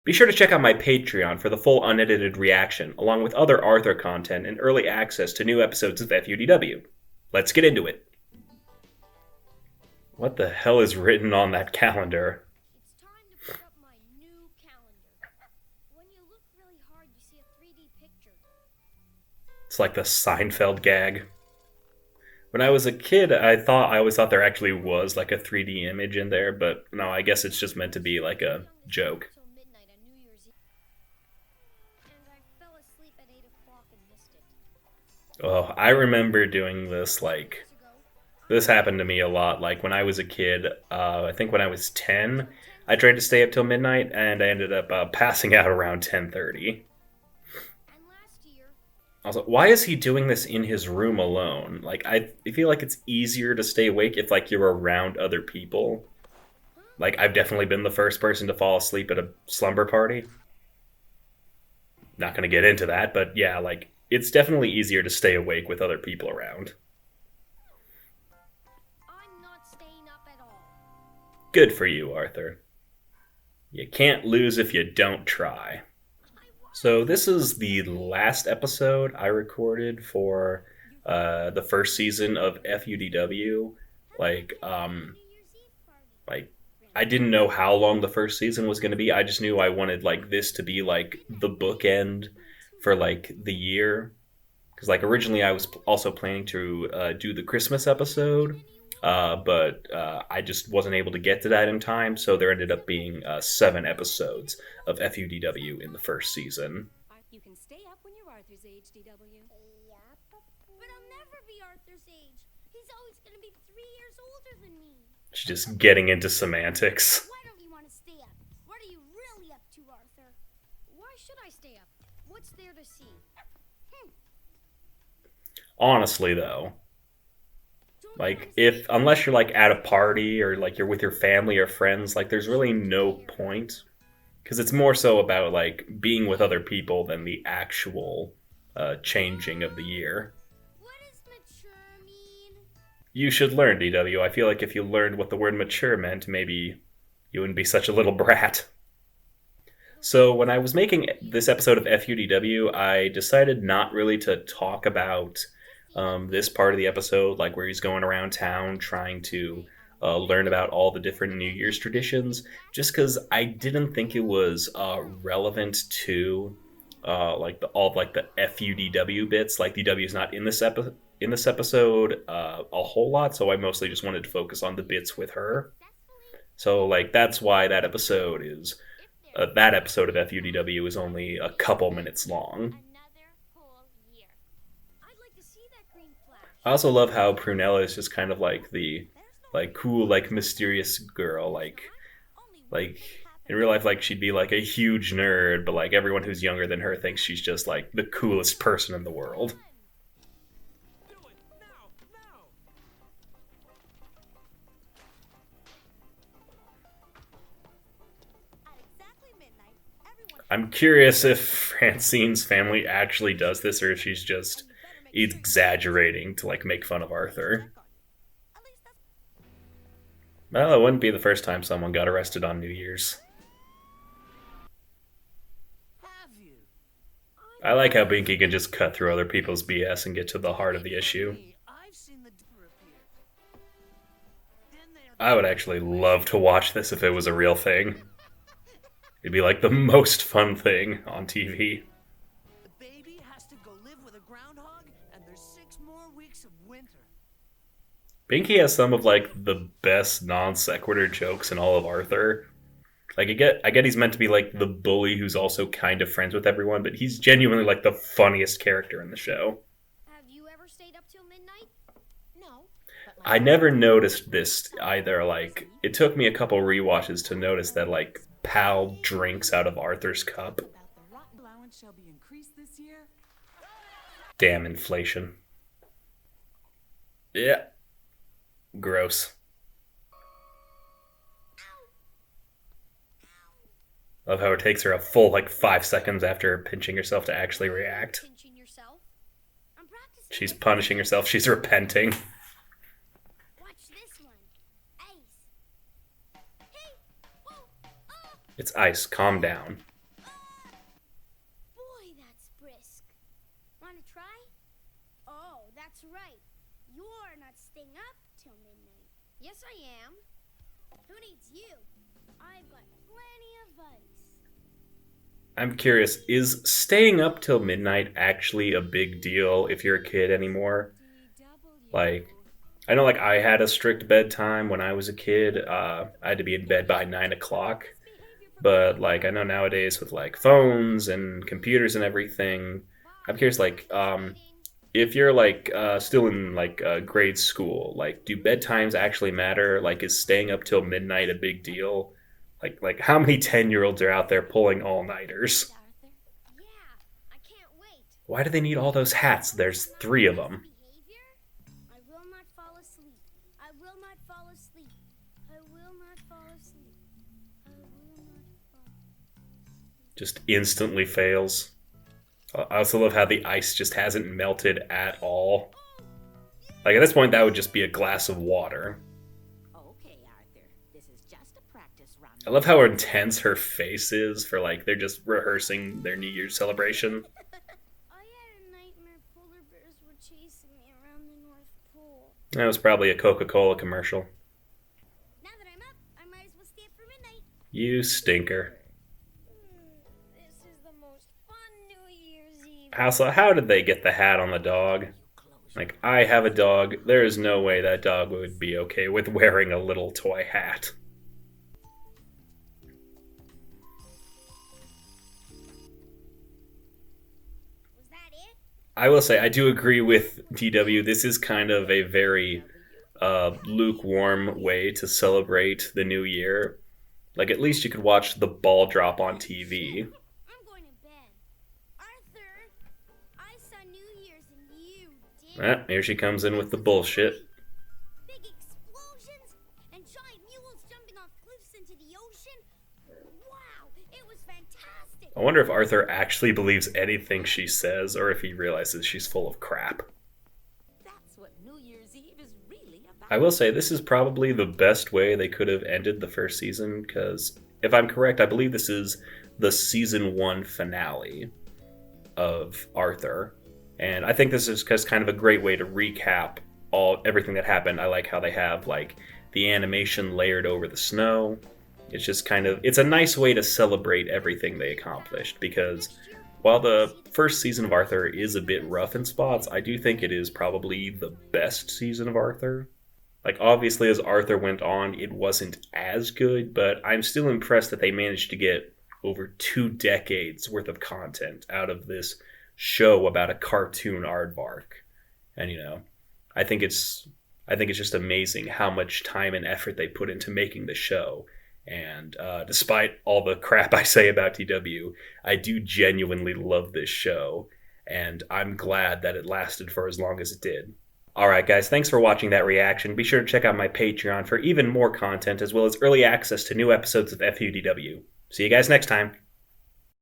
Be sure to check out my Patreon for the full unedited reaction, along with other Arthur content and early access to new episodes of FUDW. Let's get into it. What the hell is written on that calendar? It's time to put up my new calendar. When you look really hard, you see a 3D picture. It's like the Seinfeld gag. When I was a kid, I always thought there actually was like a 3D image in there, but no, I guess it's just meant to be like a joke. Till midnight on New Year's Eve. And I fell asleep at 8 o'clock and missed it. Oh, I remember doing this like Years ago, this happened to me a lot. Like when I was a kid, I think when I was 10, I tried to stay up till midnight, and I ended up passing out around 10:30. and last year, I was like, why is he doing this in his room alone? Like I feel like it's easier to stay awake if like you're around other people. Like I've definitely been the first person to fall asleep at a slumber party. Not gonna get into that, but yeah, like it's definitely easier to stay awake with other people around. I'm not staying up at all. Good for you, Arthur. You can't lose if you don't try. So this is the last episode I recorded for the first season of FUDW. Like, New Year's Eve party. like I didn't know how long the first season was going to be. I just knew I wanted like this to be like the bookend for like the year. Because like originally I was also planning to do the Christmas episode, but I just wasn't able to get to that in time. So there ended up being 7 episodes of FUDW in the first season. You can stay up when you're Arthur's age, DW. But I'll never be Arthur's age. He's always going to be 3 years older than me. She's just getting into semantics. Why don't you want to stay up? What are you really up to, Arthur? Why should I stay up? What's there to see? Honestly, though, like if unless you're like at a party or like you're with your family or friends, like there's really no point because it's more so about like being with other people than the actual changing of the year. What does mature mean? You should learn, DW. I feel like if you learned what the word mature meant, maybe you wouldn't be such a little brat. So when I was making this episode of FUDW, I decided not really to talk about this part of the episode, like where he's going around town trying to learn about all the different New Year's traditions, just because I didn't think it was relevant to like the FUDW bits. Like DW is not in this episode a whole lot, so I mostly just wanted to focus on the bits with her. So like that's why that episode of FUDW is only a couple minutes long. Another whole year. I'd like to see that green flash. I also love how Prunella is just kind of like the like cool, like mysterious girl. Like in real life, like she'd be like a huge nerd, but like everyone who's younger than her thinks she's just like the coolest person in the world. Do it now! At exactly midnight, everyone. I'm curious if Francine's family actually does this or if she's just exaggerating to like make fun of Arthur. At least that's Well, it wouldn't be the first time someone got arrested on New Year's. Have you? I like how Binky can just cut through other people's BS and get to the heart of the issue. I've seen the Dipper appear. Then there- I would actually love to watch this if it was a real thing. It'd be like the most fun thing on TV. The baby has to go live with a groundhog, and there's 6 more weeks of winter. Binky has some of like the best non sequitur jokes in all of Arthur. Like I get he's meant to be like the bully who's also kind of friends with everyone, but he's genuinely like the funniest character in the show. Have you ever stayed up till midnight? no. But I never noticed this either. Like it took me a couple rewatches to notice that like Pal drinks out of Arthur's cup. about the rotten Allowance shall be increased this year. Damn inflation. Yeah. Gross. Love how it takes her a full like 5 seconds after pinching herself to actually react. Pinching yourself? I'm practicing. She's punishing herself. She's repenting. Watch this one. Ace. Hey. Whoa. Oh. It's ice. Calm down. Yes, I am. Who needs you? I've got plenty of ice. I'm curious, is staying up till midnight actually a big deal if you're a kid anymore? Like, I know, like, I had a strict bedtime when I was a kid. I had to be in bed by 9 o'clock. But, like, I know nowadays with, like, phones and computers and everything, I'm curious, like, if you're, like, still in, like, grade school, like, do bedtimes actually matter? Like, is staying up till midnight a big deal? Like, how many 10-year-olds are out there pulling all-nighters? Arthur. Yeah, I can't wait. Why do they need all those hats? There's 3 of them. Behavior? I will not fall asleep. I will not fall asleep. I will not fall asleep. I will not fall. Just instantly fails. I also love how the ice just hasn't melted at all. Like, at this point, that would just be a glass of water. Okay, Arthur. This is just a practice run. I love how intense her face is for, like, they're just rehearsing their New Year's celebration. I had a nightmare polar bears were chasing me around the North Pole. That was probably a Coca-Cola commercial. Now that I'm up, I might as well stay up for midnight. You stinker. This is the most fun New Year's Eve. Also, how did they get the hat on the dog? Like, I have a dog. There is no way that dog would be okay with wearing a little toy hat. Was that it? I will say, I do agree with DW. This is kind of a very lukewarm way to celebrate the new year. Like, at least you could watch the ball drop on TV. I'm going to bed. Arthur, I saw New Year's and you did. Here she comes in with the bullshit. Big explosions and giant mules jumping off cliffs into the ocean. Wow, it was fantastic. I wonder if Arthur actually believes anything she says, or if he realizes she's full of crap. That's what New Year's Eve is really about. I will say this is probably the best way they could have ended the first season, because if I'm correct, I believe this is the season 1 finale of Arthur. And I think this is just kind of a great way to recap everything that happened. I like how they have like the animation layered over the snow. It's just kind of, it's a nice way to celebrate everything they accomplished, because while the first season of Arthur is a bit rough in spots, I do think it is probably the best season of Arthur. Like, obviously, as Arthur went on, it wasn't as good, but I'm still impressed that they managed to get over 2 decades worth of content out of this show about a cartoon aardvark. And, you know, I think it's just amazing how much time and effort they put into making the show. And despite all the crap I say about TW, I do genuinely love this show, and I'm glad that it lasted for as long as it did. Alright guys, thanks for watching that reaction. Be sure to check out my Patreon for even more content, as well as early access to new episodes of FUDW. See you guys next time.